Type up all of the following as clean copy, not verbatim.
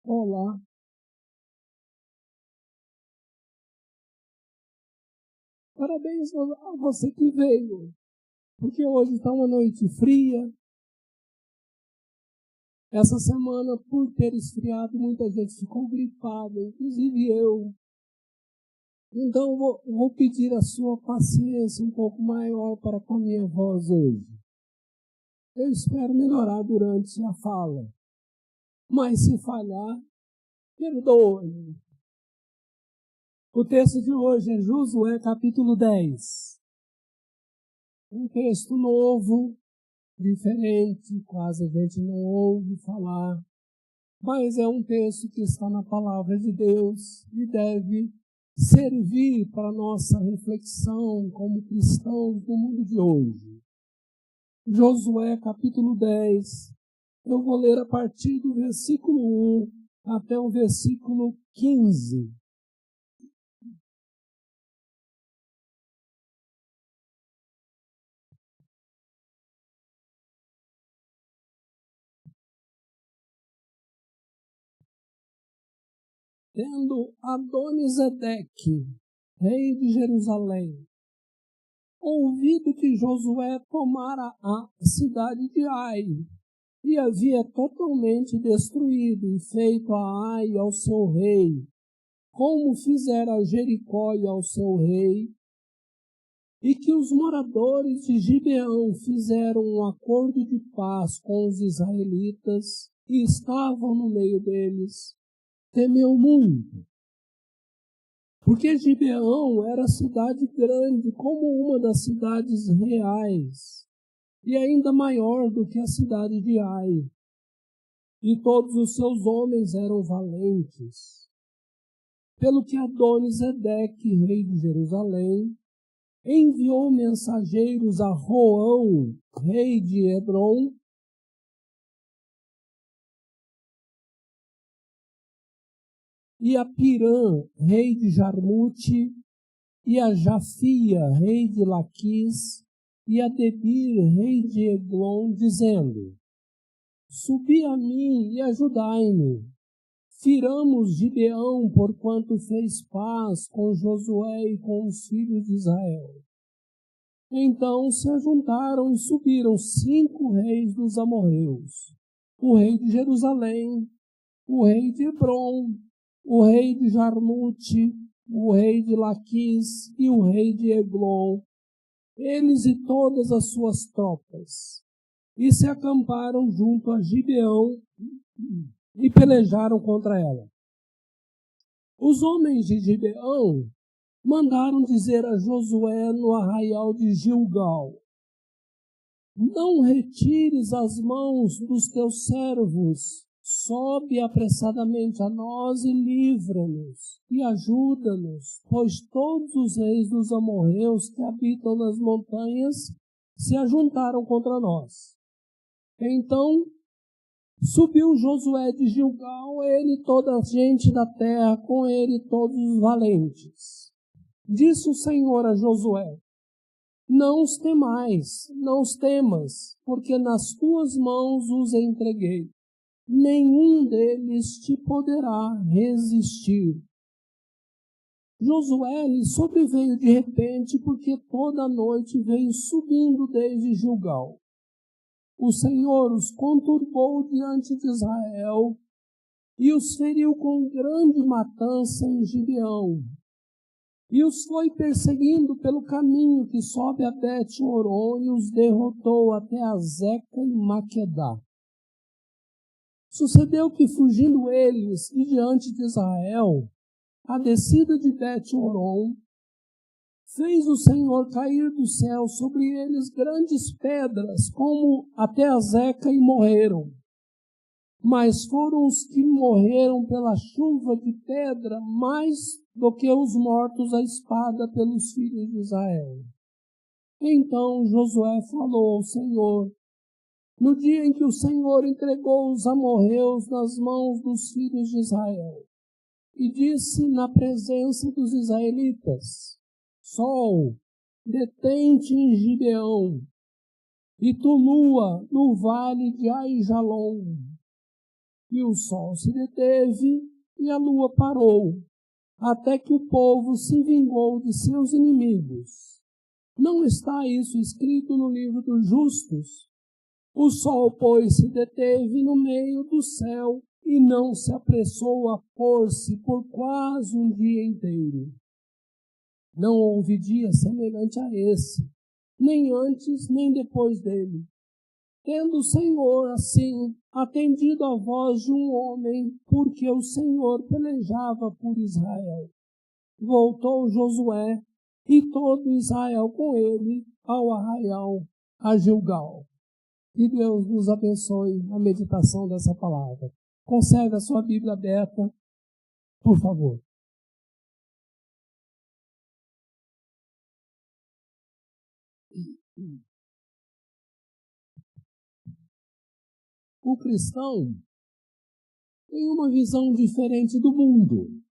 Olá, parabéns a você que veio, porque hoje está uma noite fria. Essa semana, por ter esfriado, muita gente ficou gripada, inclusive eu. Então, vou pedir a sua paciência um pouco maior para com a minha voz hoje. Eu espero melhorar durante a fala, mas se falhar, perdoe. O texto de hoje é Josué capítulo 10. Um texto novo, diferente, quase a gente não ouve falar, mas é um texto que está na palavra de Deus e deve servir para a nossa reflexão como cristãos no mundo de hoje. Josué capítulo 10, eu vou ler a partir do versículo 1 até o versículo 15. Tendo Adonisedeque, rei de Jerusalém, ouvido que Josué tomara a cidade de Ai, e havia totalmente destruído e feito a Ai ao seu rei, como fizera a Jericó e ao seu rei, e que os moradores de Gibeão fizeram um acordo de paz com os israelitas e estavam no meio deles, temeu muito. Porque Gibeão era cidade grande, como uma das cidades reais, e ainda maior do que a cidade de Ai. E todos os seus homens eram valentes. Pelo que Adonisedeque, rei de Jerusalém, enviou mensageiros a Roão, rei de Hebrom, e a Pirã, rei de Jarmute, e a Jafia, rei de Laquis, e a Debir, rei de Eglon, dizendo: Subi a mim e ajudai-me. Firamos Gibeão, porquanto fez paz com Josué e com os filhos de Israel. Então se ajuntaram e subiram 5 reis dos amorreus: o rei de Jerusalém, o rei de Hebrom, o rei de Jarmute, o rei de Laquis e o rei de Eglon, eles e todas as suas tropas, e se acamparam junto a Gibeão e pelejaram contra ela. Os homens de Gibeão mandaram dizer a Josué no arraial de Gilgal: Não retires as mãos dos teus servos, sobe apressadamente a nós e livra-nos e ajuda-nos, pois todos os reis dos amorreus que habitam nas montanhas se ajuntaram contra nós. Então subiu Josué de Gilgal, ele e toda a gente da terra, com ele todos os valentes. Disse o Senhor a Josué: Não os temais, não os temas, porque nas tuas mãos os entreguei. Nenhum deles te poderá resistir. Josué lhe sobreveio de repente, porque toda a noite veio subindo desde Gilgal. O Senhor os conturbou diante de Israel e os feriu com grande matança em Gibeão. E os foi perseguindo pelo caminho que sobe a Bet-Horon e os derrotou até Azeca e Maquedá. Sucedeu que, fugindo eles e diante de Israel, a descida de Bet-Horon, fez o Senhor cair do céu sobre eles grandes pedras, como até Azeca, e morreram. Mas foram os que morreram pela chuva de pedra mais do que os mortos à espada pelos filhos de Israel. Então Josué falou ao Senhor, no dia em que o Senhor entregou os amorreus nas mãos dos filhos de Israel, e disse na presença dos israelitas: Sol, detente em Gibeão, e tu, lua, no vale de Aijalon. E o sol se deteve e a lua parou, até que o povo se vingou de seus inimigos. Não está isso escrito no livro dos justos? O sol, pois, se deteve no meio do céu e não se apressou a pôr-se por quase um dia inteiro. Não houve dia semelhante a esse, nem antes nem depois dele. Tendo o Senhor, assim, atendido à voz de um homem, porque o Senhor pelejava por Israel. Voltou Josué e todo Israel com ele ao arraial, a Gilgal. Que Deus nos abençoe na meditação dessa palavra. Conserve a sua Bíblia aberta, por favor. O cristão tem uma visão diferente do mundo.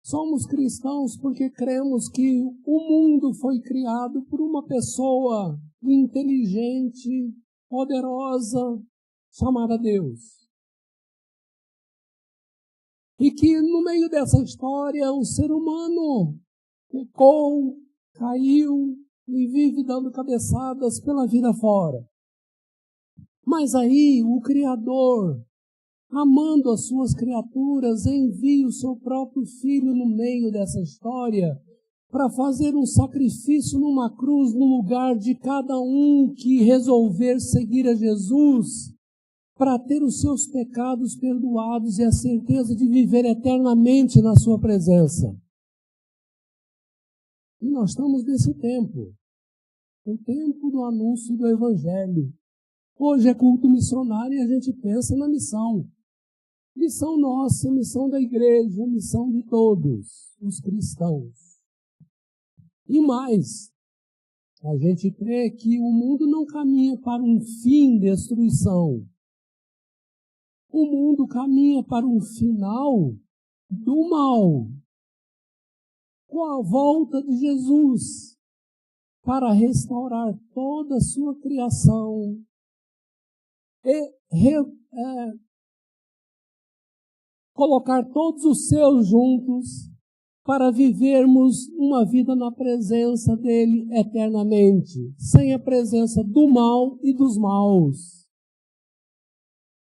Somos cristãos porque cremos que o mundo foi criado por uma pessoa inteligente, poderosa, chamada Deus. E que no meio dessa história o ser humano pecou, caiu e vive dando cabeçadas pela vida fora. Mas aí o Criador, amando as suas criaturas, envia o seu próprio Filho no meio dessa história para fazer um sacrifício numa cruz no lugar de cada um que resolver seguir a Jesus, para ter os seus pecados perdoados e a certeza de viver eternamente na sua presença. E nós estamos nesse tempo, o tempo do anúncio do Evangelho. Hoje é culto missionário e a gente pensa na missão. Missão nossa, missão da igreja, missão de todos os cristãos. E mais, a gente crê que o mundo não caminha para um fim de destruição. O mundo caminha para um final do mal, com a volta de Jesus, para restaurar toda a sua criação e colocar todos os seus juntos para vivermos uma vida na presença dele eternamente, sem a presença do mal e dos maus.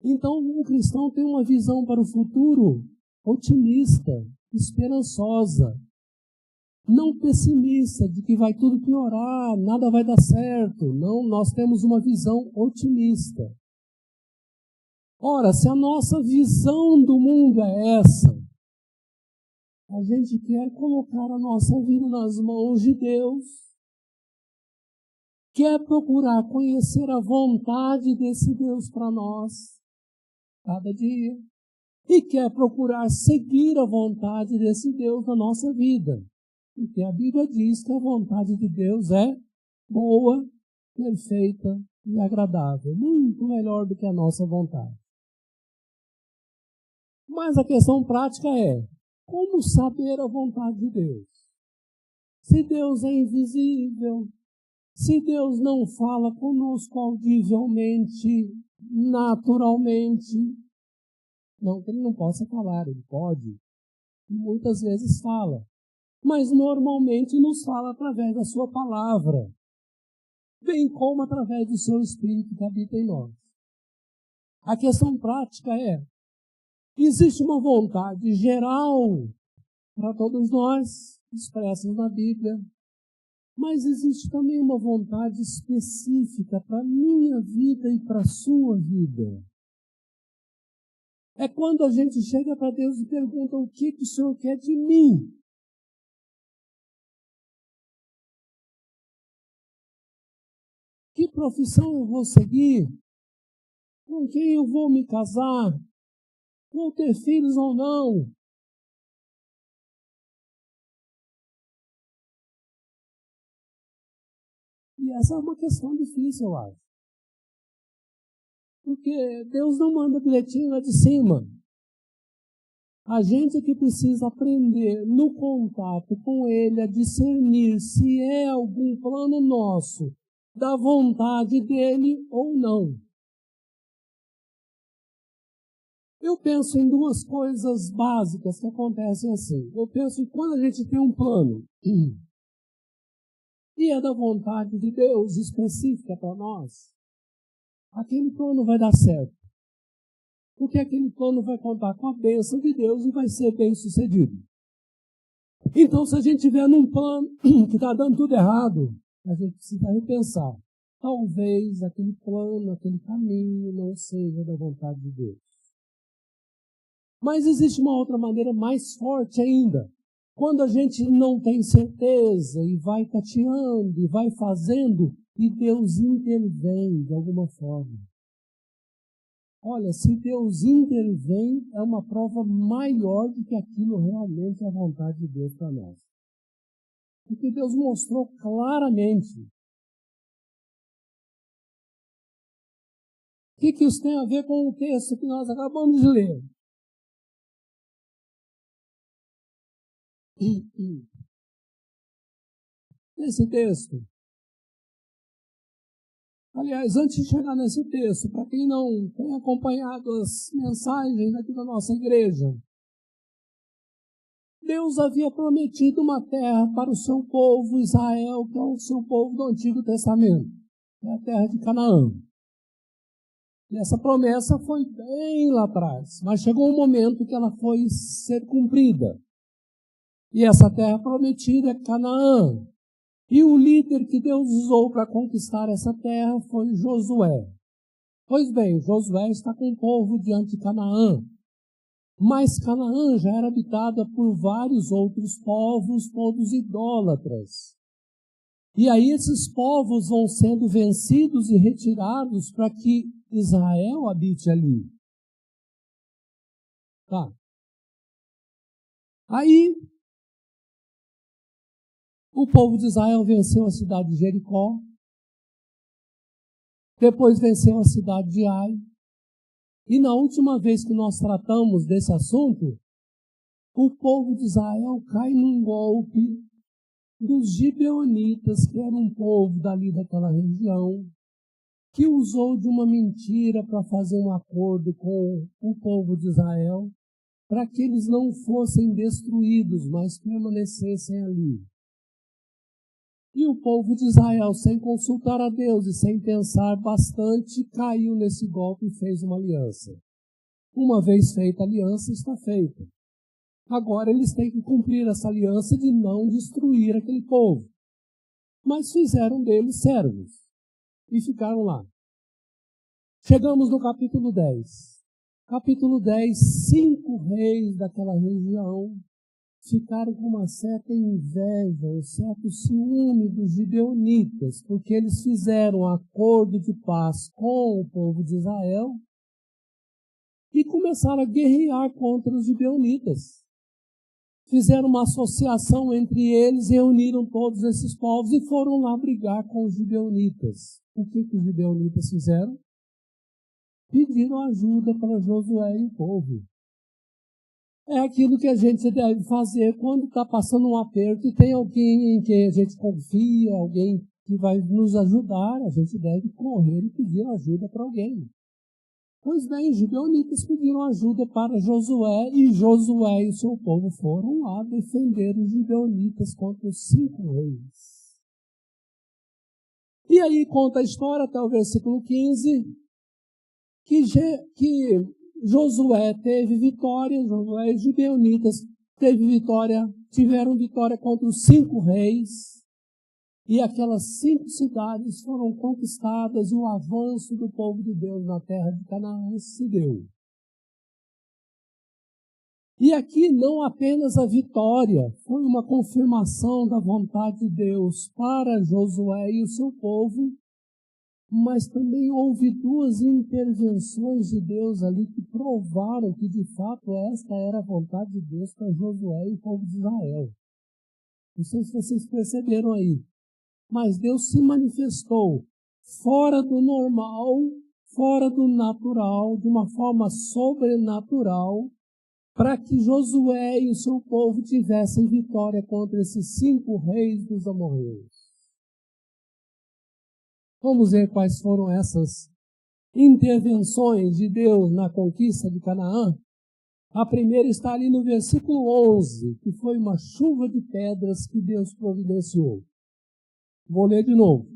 Então, um cristão tem uma visão para o futuro otimista, esperançosa, não pessimista, de que vai tudo piorar, nada vai dar certo. Não, nós temos uma visão otimista. Ora, se a nossa visão do mundo é essa, a gente quer colocar a nossa vida nas mãos de Deus, quer procurar conhecer a vontade desse Deus para nós, cada dia, e quer procurar seguir a vontade desse Deus na nossa vida. Porque a Bíblia diz que a vontade de Deus é boa, perfeita e agradável, muito melhor do que a nossa vontade. Mas a questão prática é, como saber a vontade de Deus? Se Deus é invisível, se Deus não fala conosco audivelmente, naturalmente, não que ele não possa falar, ele pode, e muitas vezes fala, mas normalmente nos fala através da sua palavra, bem como através do seu Espírito que habita em nós. A questão prática é, existe uma vontade geral para todos nós, expressa na Bíblia, mas existe também uma vontade específica para a minha vida e para a sua vida. É quando a gente chega para Deus e pergunta o que o Senhor quer de mim. Que profissão eu vou seguir? Com quem eu vou me casar? Vou ter filhos ou não? E essa é uma questão difícil, eu acho. Porque Deus não manda bilhetinho lá de cima. A gente que precisa aprender no contato com Ele a discernir se é algum plano nosso, da vontade dEle ou não. Eu penso em duas coisas básicas que acontecem assim. Eu penso que quando a gente tem um plano, e é da vontade de Deus específica para nós, aquele plano vai dar certo. Porque aquele plano vai contar com a bênção de Deus e vai ser bem sucedido. Então, se a gente tiver num plano que está dando tudo errado, a gente precisa repensar. Talvez aquele plano, aquele caminho não seja da vontade de Deus. Mas existe uma outra maneira mais forte ainda. Quando a gente não tem certeza e vai tateando e vai fazendo e Deus intervém de alguma forma. Olha, se Deus intervém, é uma prova maior de que aquilo realmente é a vontade de Deus para nós. Porque Deus mostrou claramente. O que isso tem a ver com o texto que nós acabamos de ler? Nesse texto, aliás, antes de chegar nesse texto, para quem não tem acompanhado as mensagens aqui da nossa igreja, Deus havia prometido uma terra para o seu povo Israel, que é o seu povo do Antigo Testamento, que é a terra de Canaã. E essa promessa foi bem lá atrás, mas chegou um momento que ela foi ser cumprida. E essa terra prometida é Canaã. E o líder que Deus usou para conquistar essa terra foi Josué. Pois bem, Josué está com o povo diante de Canaã. Mas Canaã já era habitada por vários outros povos, todos idólatras. E aí esses povos vão sendo vencidos e retirados para que Israel habite ali. Tá. Aí o povo de Israel venceu a cidade de Jericó, depois venceu a cidade de Ai, e na última vez que nós tratamos desse assunto, o povo de Israel cai num golpe dos gibeonitas, que era um povo dali daquela região, que usou de uma mentira para fazer um acordo com o povo de Israel, para que eles não fossem destruídos, mas permanecessem ali. E o povo de Israel, sem consultar a Deus e sem pensar bastante, caiu nesse golpe e fez uma aliança. Uma vez feita a aliança, está feita. Agora eles têm que cumprir essa aliança de não destruir aquele povo. Mas fizeram deles servos e ficaram lá. Chegamos no capítulo 10. Capítulo 10, 5 reis daquela região ficaram com uma certa inveja, um certo ciúme dos gibeonitas, porque eles fizeram um acordo de paz com o povo de Israel e começaram a guerrear contra os gibeonitas. Fizeram uma associação entre eles, reuniram todos esses povos e foram lá brigar com os gibeonitas. O que os gibeonitas fizeram? Pediram ajuda para Josué e o povo. É aquilo que a gente deve fazer quando está passando um aperto e tem alguém em quem a gente confia, alguém que vai nos ajudar, a gente deve correr e pedir ajuda para alguém. Pois bem, os gibeonitas pediram ajuda para Josué e Josué e o seu povo foram lá defender os gibeonitas contra os 5 reis. E aí conta a história até o versículo 15, que Josué teve vitória, Josué e os gibeonitas tiveram vitória contra os 5 reis, e aquelas 5 cidades foram conquistadas e o avanço do povo de Deus na terra de Canaã se deu. E aqui não apenas a vitória foi uma confirmação da vontade de Deus para Josué e o seu povo, mas também houve 2 intervenções de Deus ali que provaram que de fato esta era a vontade de Deus para Josué e o povo de Israel. Não sei se vocês perceberam aí, mas Deus se manifestou fora do normal, fora do natural, de uma forma sobrenatural, para que Josué e o seu povo tivessem vitória contra esses 5 reis dos amorreus. Vamos ver quais foram essas intervenções de Deus na conquista de Canaã, a primeira está ali no versículo 11, que foi uma chuva de pedras que Deus providenciou. Vou ler de novo.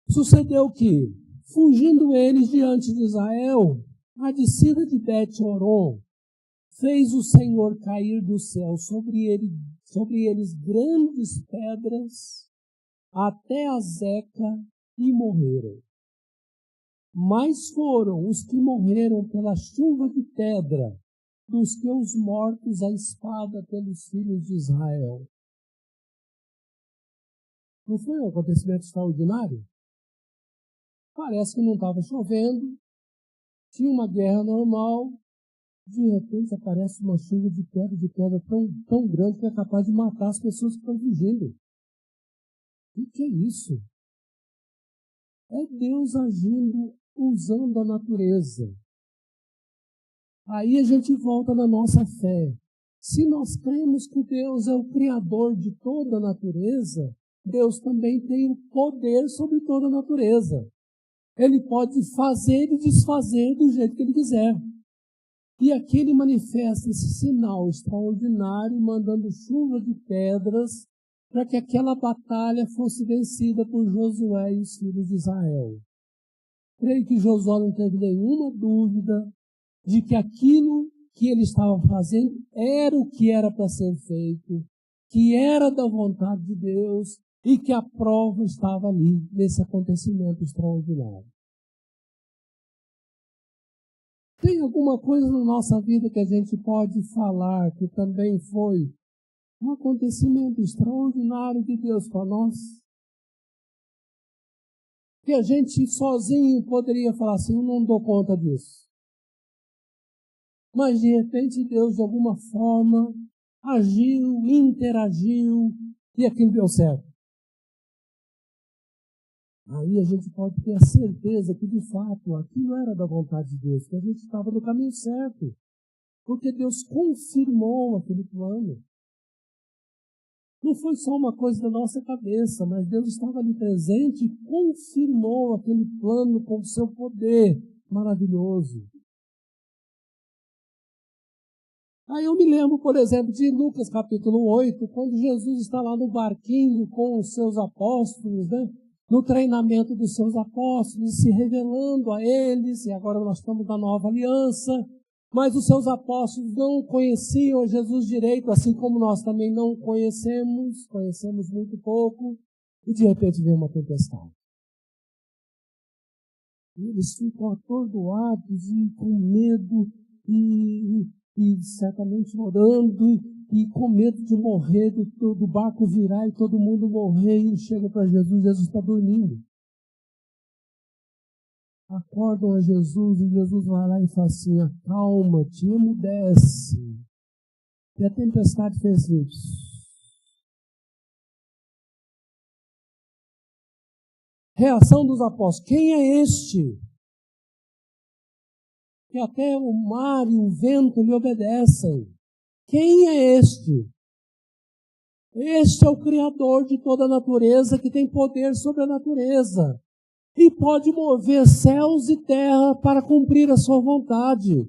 Sucedeu que, fugindo eles diante de Israel, a descida de Bet-Horon, fez o Senhor cair do céu sobre eles grandes pedras até a Zeca e morreram. Mais foram os que morreram pela chuva de pedra dos que os mortos à espada pelos filhos de Israel. Não foi um acontecimento extraordinário? Parece que não estava chovendo, tinha uma guerra normal, de repente aparece uma chuva de pedra tão grande que é capaz de matar as pessoas que estão fugindo. O que é isso? É Deus agindo usando a natureza. Aí a gente volta na nossa fé. Se nós cremos que Deus é o Criador de toda a natureza, Deus também tem o poder sobre toda a natureza. Ele pode fazer e desfazer do jeito que Ele quiser. E aqui Ele manifesta esse sinal extraordinário, mandando chuva de pedras, para que aquela batalha fosse vencida por Josué e os filhos de Israel. Creio que Josué não teve nenhuma dúvida de que aquilo que ele estava fazendo era o que era para ser feito, que era da vontade de Deus e que a prova estava ali, nesse acontecimento extraordinário. Tem alguma coisa na nossa vida que a gente pode falar que também foi um acontecimento extraordinário de Deus para nós? Que a gente sozinho poderia falar assim, eu não dou conta disso. Mas de repente Deus de alguma forma agiu, interagiu e aquilo deu certo. Aí a gente pode ter a certeza que de fato aquilo era da vontade de Deus, que a gente estava no caminho certo. Porque Deus confirmou aquele plano. Não foi só uma coisa da nossa cabeça, mas Deus estava ali presente e confirmou aquele plano com o seu poder maravilhoso. Aí eu me lembro, por exemplo, de Lucas capítulo 8, quando Jesus está lá no barquinho com os seus apóstolos, no treinamento dos seus apóstolos, se revelando a eles, e agora nós estamos na nova aliança, mas os seus apóstolos não conheciam Jesus direito, assim como nós também não conhecemos muito pouco, e de repente vem uma tempestade. E eles ficam atordoados e com medo e certamente orando e com medo de morrer, do barco virar e todo mundo morrer, e chega para Jesus, Jesus está dormindo. Acordam a Jesus e Jesus vai lá e fala assim, acalma-te, emudece. E a tempestade fez isso. Reação dos apóstolos, quem é este? Que até o mar e o vento lhe obedecem. Quem é este? Este é o Criador de toda a natureza, que tem poder sobre a natureza. E pode mover céus e terra para cumprir a sua vontade.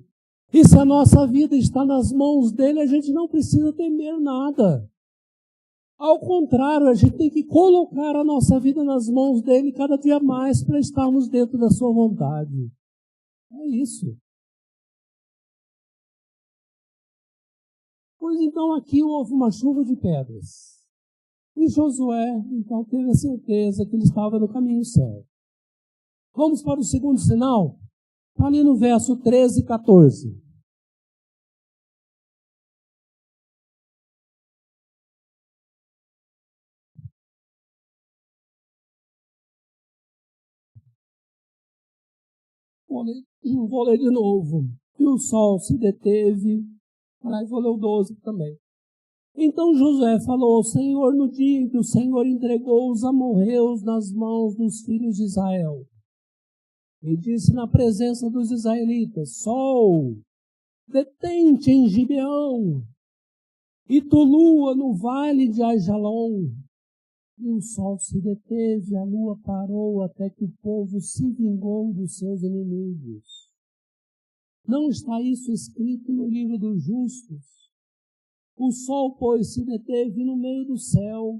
E se a nossa vida está nas mãos dele, a gente não precisa temer nada. Ao contrário, a gente tem que colocar a nossa vida nas mãos dele cada dia mais para estarmos dentro da sua vontade. É isso. Pois então aqui houve uma chuva de pedras. E Josué, então, teve a certeza que ele estava no caminho certo. Vamos para o segundo sinal? Está ali no verso 13 e 14. Vou ler de novo. E o sol se deteve. Aliás, vou ler o 12 também. Então Josué falou ao Senhor no dia em que o Senhor entregou os amorreus nas mãos dos filhos de Israel. E disse na presença dos israelitas, Sol, detente em Gibeão, e tu lua no vale de Ajalon. E o sol se deteve, a lua parou, até que o povo se vingou dos seus inimigos. Não está isso escrito no livro dos justos? O sol, pois, se deteve no meio do céu,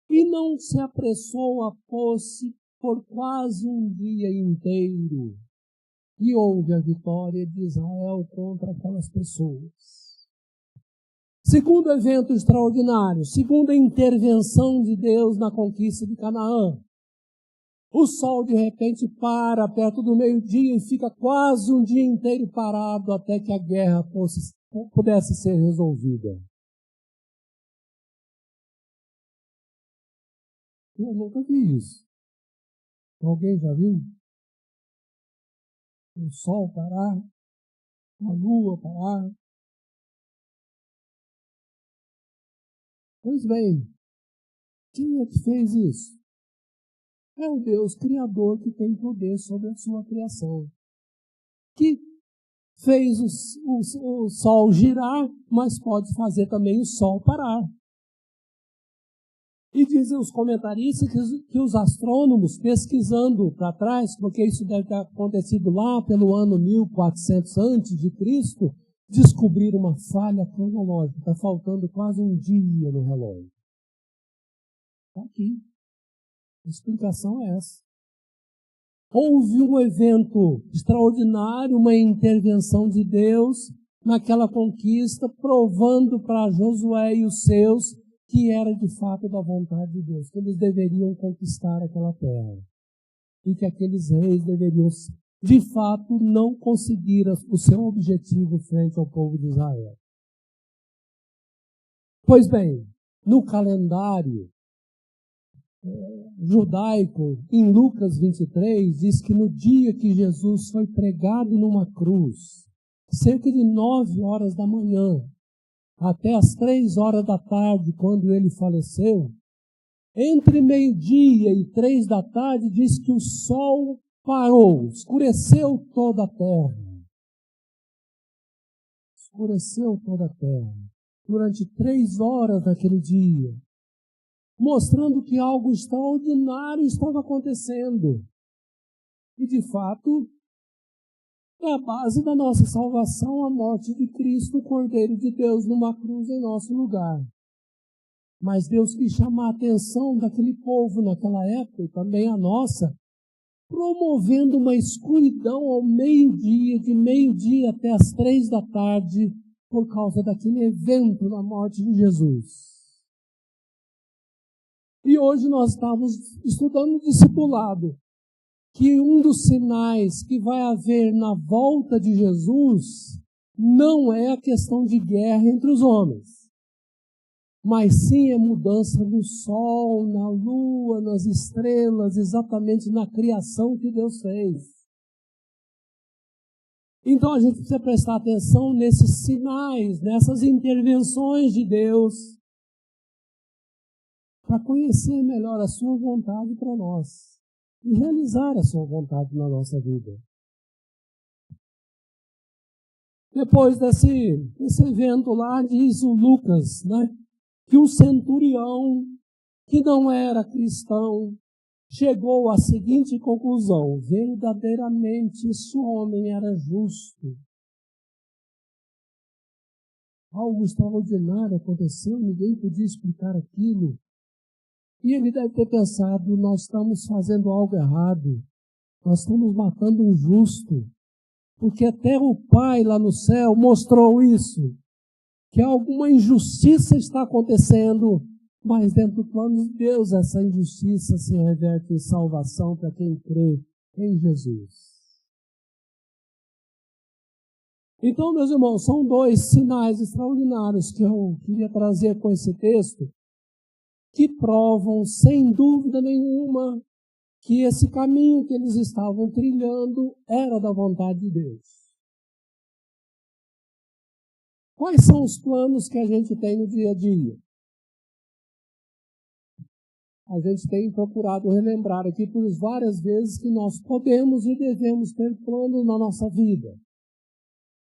e não se apressou a pôr-se por quase um dia inteiro. E houve a vitória de Israel contra aquelas pessoas. Segundo evento extraordinário, segunda intervenção de Deus na conquista de Canaã. O sol de repente para perto do meio-dia e fica quase um dia inteiro parado até que a guerra pudesse ser resolvida. Eu nunca vi isso. Alguém já viu? O sol parar, a lua parar. Pois bem, quem é que fez isso? É o Deus Criador que tem poder sobre a sua criação. Que fez o sol girar, mas pode fazer também o sol parar. E dizem os comentaristas que os astrônomos, pesquisando para trás, porque isso deve ter acontecido lá pelo ano 1400 a.C., descobriram uma falha cronológica. Está faltando quase um dia no relógio. Está aqui. A explicação é essa. Houve um evento extraordinário, uma intervenção de Deus naquela conquista, provando para Josué e os seus que era de fato da vontade de Deus, que eles deveriam conquistar aquela terra. E que aqueles reis deveriam, de fato, não conseguir o seu objetivo frente ao povo de Israel. Pois bem, no calendário judaico, em Lucas 23, diz que no dia que Jesus foi pregado numa cruz, cerca de 9 horas da manhã, até as 3 horas da tarde, quando ele faleceu, entre meio-dia e 3 da tarde, diz que o sol parou, escureceu toda a terra. Escureceu toda a terra. Durante 3 horas daquele dia, mostrando que algo extraordinário estava acontecendo. E, de fato, é a base da nossa salvação, a morte de Cristo, o Cordeiro de Deus, numa cruz em nosso lugar. Mas Deus quis chamar a atenção daquele povo naquela época, e também a nossa, promovendo uma escuridão ao meio-dia, de meio-dia até as 3 da tarde, por causa daquele evento na morte de Jesus. E hoje nós estamos estudando o discipulado, que um dos sinais que vai haver na volta de Jesus não é a questão de guerra entre os homens, mas sim a mudança no sol, na lua, nas estrelas, exatamente na criação que Deus fez. Então a gente precisa prestar atenção nesses sinais, nessas intervenções de Deus, para conhecer melhor a sua vontade para nós e realizar a sua vontade na nossa vida. Depois desse evento lá, diz o Lucas, que um centurião que não era cristão chegou à seguinte conclusão: verdadeiramente esse homem era justo. Algo extraordinário aconteceu, ninguém podia explicar aquilo. E ele deve ter pensado: nós estamos fazendo algo errado, nós estamos matando um justo, porque até o Pai lá no céu mostrou isso, que alguma injustiça está acontecendo, mas dentro do plano de Deus essa injustiça se reverte em salvação para quem crê em Jesus. Então, meus irmãos, são 2 sinais extraordinários que eu queria trazer com esse texto, que provam, sem dúvida nenhuma, que esse caminho que eles estavam trilhando era da vontade de Deus. Quais são os planos que a gente tem no dia a dia? A gente tem procurado relembrar aqui por várias vezes que nós podemos e devemos ter planos na nossa vida.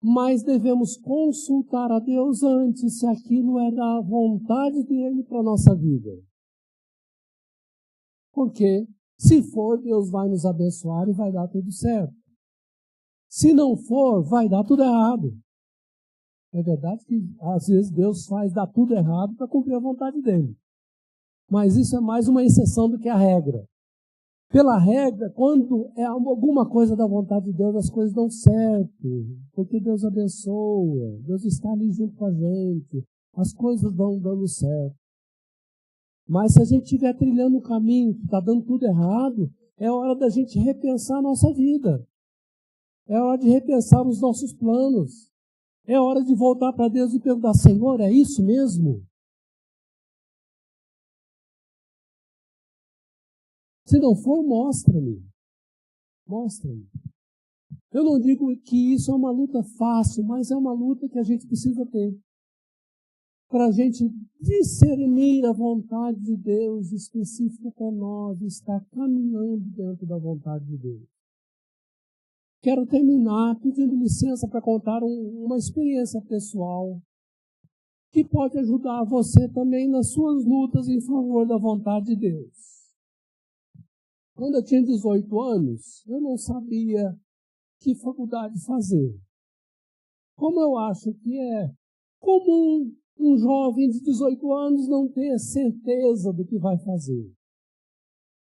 Mas devemos consultar a Deus antes se aquilo é da vontade dele para a nossa vida. Porque se for, Deus vai nos abençoar e vai dar tudo certo. Se não for, vai dar tudo errado. É verdade que às vezes Deus faz dar tudo errado para cumprir a vontade dele. Mas isso é mais uma exceção do que a regra. Pela regra, quando é alguma coisa da vontade de Deus, as coisas dão certo. Porque Deus abençoa, Deus está ali junto com a gente. As coisas vão dando certo. Mas se a gente estiver trilhando um caminho que está dando tudo errado, é hora da gente repensar a nossa vida. É hora de repensar os nossos planos. É hora de voltar para Deus e perguntar: Senhor, é isso mesmo? Se não for, mostra-me. Mostra-me. Eu não digo que isso é uma luta fácil, mas é uma luta que a gente precisa ter. Para a gente discernir a vontade de Deus específica para nós, estar caminhando dentro da vontade de Deus. Quero terminar pedindo licença para contar uma experiência pessoal que pode ajudar você também nas suas lutas em favor da vontade de Deus. Quando eu tinha 18 anos, eu não sabia que faculdade fazer. Como eu acho que é comum um jovem de 18 anos não ter certeza do que vai fazer.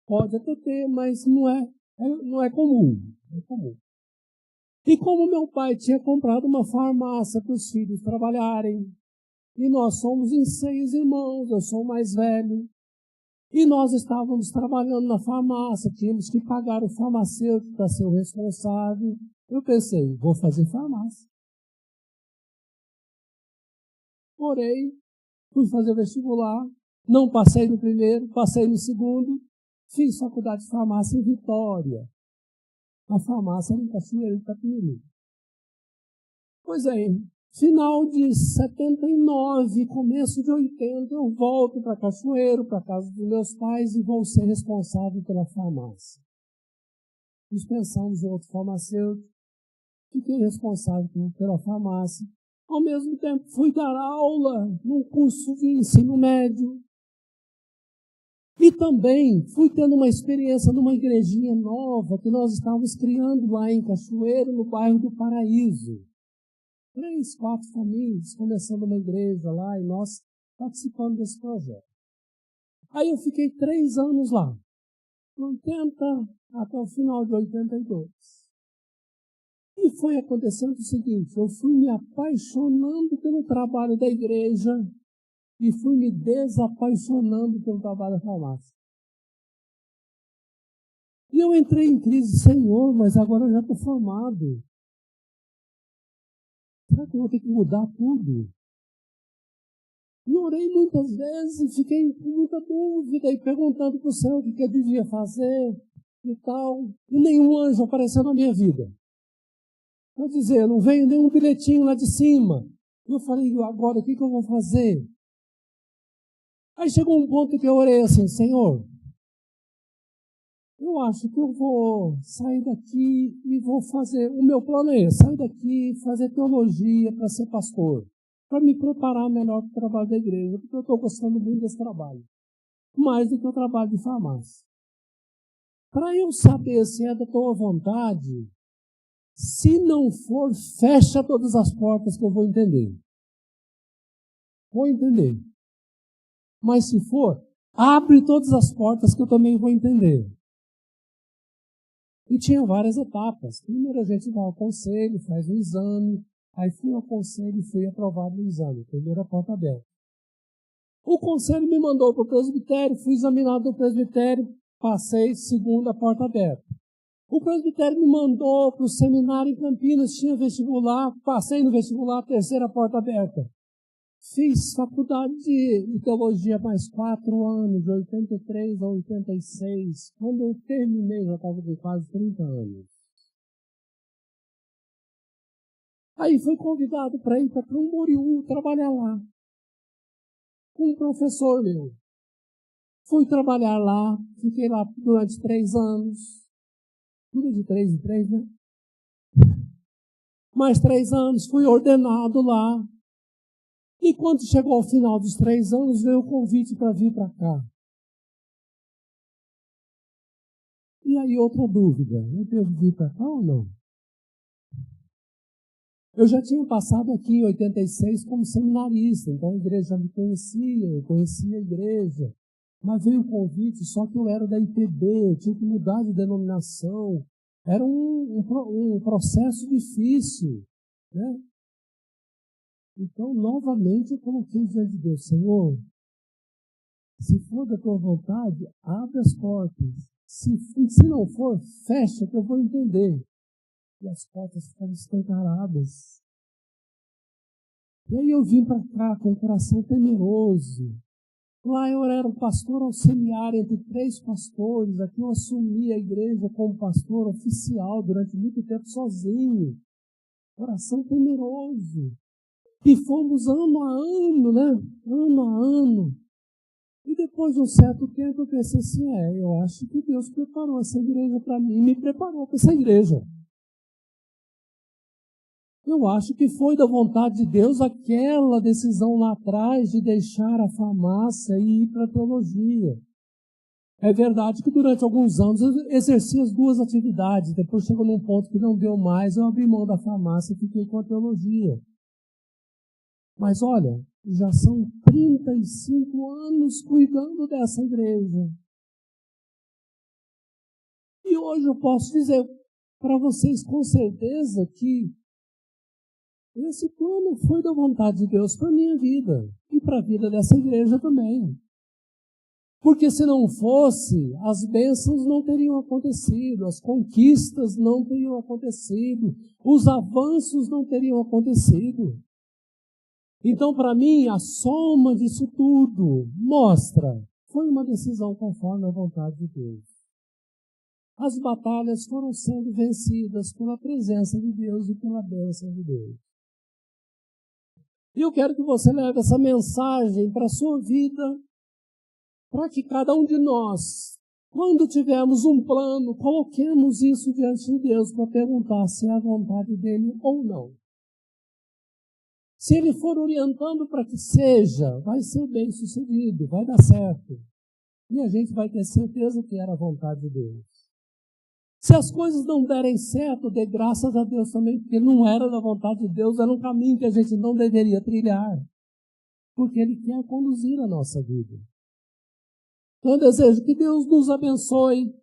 Pode até ter, mas não é comum. É comum. E como meu pai tinha comprado uma farmácia para os filhos trabalharem, e nós somos em 6 irmãos, eu sou o mais velho, e nós estávamos trabalhando na farmácia, tínhamos que pagar o farmacêutico para ser o responsável. Eu pensei, vou fazer farmácia. Orei, fui fazer vestibular, não passei no primeiro, passei no segundo, fiz faculdade de farmácia em Vitória. A farmácia era em Cachoeiro de Itapemirim. Pois é, final de 79, começo de 80, eu volto para Cachoeiro, para a casa dos meus pais, e vou ser responsável pela farmácia. Dispensamos outro farmacêutico, fiquei responsável pela farmácia. Ao mesmo tempo, fui dar aula num curso de ensino médio. E também fui tendo uma experiência numa igrejinha nova que nós estávamos criando lá em Cachoeiro, no bairro do Paraíso. 3, 4 famílias começando uma igreja lá e nós participando desse projeto. Aí eu fiquei 3 anos lá, 80 até o final de 82. E foi acontecendo o seguinte, eu fui me apaixonando pelo trabalho da igreja e fui me desapaixonando pelo trabalho da farmácia. E eu entrei em crise, Senhor, mas agora eu já estou formado. Será que eu vou ter que mudar tudo? E orei muitas vezes e fiquei com muita dúvida e perguntando para o céu o que eu devia fazer e tal. E nenhum anjo apareceu na minha vida. Quer dizer, não veio nenhum bilhetinho lá de cima. Eu falei, agora o que eu vou fazer? Aí chegou um ponto que eu orei assim, Senhor, eu acho que eu vou sair daqui e vou fazer, o meu plano é esse, sair daqui e fazer teologia para ser pastor, para me preparar melhor para o trabalho da igreja, porque eu estou gostando muito desse trabalho, mais do que o trabalho de farmácia. Para eu saber se é da tua vontade, se não for, fecha todas as portas que eu vou entender. Vou entender. Mas se for, abre todas as portas que eu também vou entender. E tinha várias etapas. Primeiro a gente vai ao conselho, faz um exame, aí fui ao conselho e fui aprovado no exame. Primeira porta aberta. O conselho me mandou para o presbitério, fui examinado no presbitério, passei, segunda porta aberta. O presbitério me mandou para o seminário em Campinas, tinha vestibular, passei no vestibular, terceira porta aberta. Fiz faculdade de teologia mais 4 anos, de 83 a 86. Quando eu terminei, já estava com quase 30 anos. Aí fui convidado para ir para Camboriú trabalhar lá. Com um professor meu. Fui trabalhar lá, fiquei lá durante 3 anos. Tudo de 3 em 3, né? Mais 3 anos, fui ordenado lá. E quando chegou ao final dos 3 anos, veio o convite para vir para cá. E aí outra dúvida, eu devo vir para cá ou não? Eu já tinha passado aqui em 86 como seminarista, então a igreja já me conhecia, eu conhecia a igreja. Mas veio o convite, só que eu era da IPB, eu tinha que mudar de denominação. Era um processo difícil, né? Então, novamente, eu coloquei diante de Deus, Senhor, se for da tua vontade, abre as portas. Se não for, fecha, que eu vou entender. E as portas ficaram escancaradas. E aí eu vim para cá com o coração temeroso. Lá eu era um pastor auxiliar entre 3 pastores. Aqui eu assumi a igreja como pastor oficial durante muito tempo sozinho. Coração temeroso. E fomos ano a ano, né? Ano a ano. E depois de um certo tempo eu pensei assim, eu acho que Deus preparou essa igreja para mim, me preparou para essa igreja. Eu acho que foi da vontade de Deus aquela decisão lá atrás de deixar a farmácia e ir para a teologia. É verdade que durante alguns anos eu exerci as 2 atividades, depois chegou num ponto que não deu mais, eu abri mão da farmácia e fiquei com a teologia. Mas olha, já são 35 anos cuidando dessa igreja. E hoje eu posso dizer para vocês com certeza que esse plano foi da vontade de Deus para a minha vida e para a vida dessa igreja também. Porque se não fosse, as bênçãos não teriam acontecido, as conquistas não teriam acontecido, os avanços não teriam acontecido. Então, para mim, a soma disso tudo mostra, foi uma decisão conforme a vontade de Deus. As batalhas foram sendo vencidas pela presença de Deus e pela bênção de Deus. E eu quero que você leve essa mensagem para a sua vida, para que cada um de nós, quando tivermos um plano, coloquemos isso diante de Deus para perguntar se é a vontade dele ou não. Se ele for orientando para que seja, vai ser bem sucedido, vai dar certo. E a gente vai ter certeza que era a vontade de Deus. Se as coisas não derem certo, dê graças a Deus também, porque não era da vontade de Deus, era um caminho que a gente não deveria trilhar. Porque Ele quer conduzir a nossa vida. Então eu desejo que Deus nos abençoe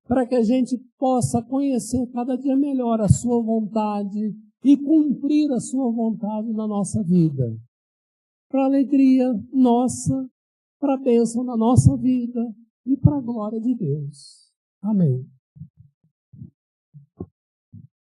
para que a gente possa conhecer cada dia melhor a sua vontade e cumprir a sua vontade na nossa vida. Para a alegria nossa, para a bênção na nossa vida e para a glória de Deus. Amém.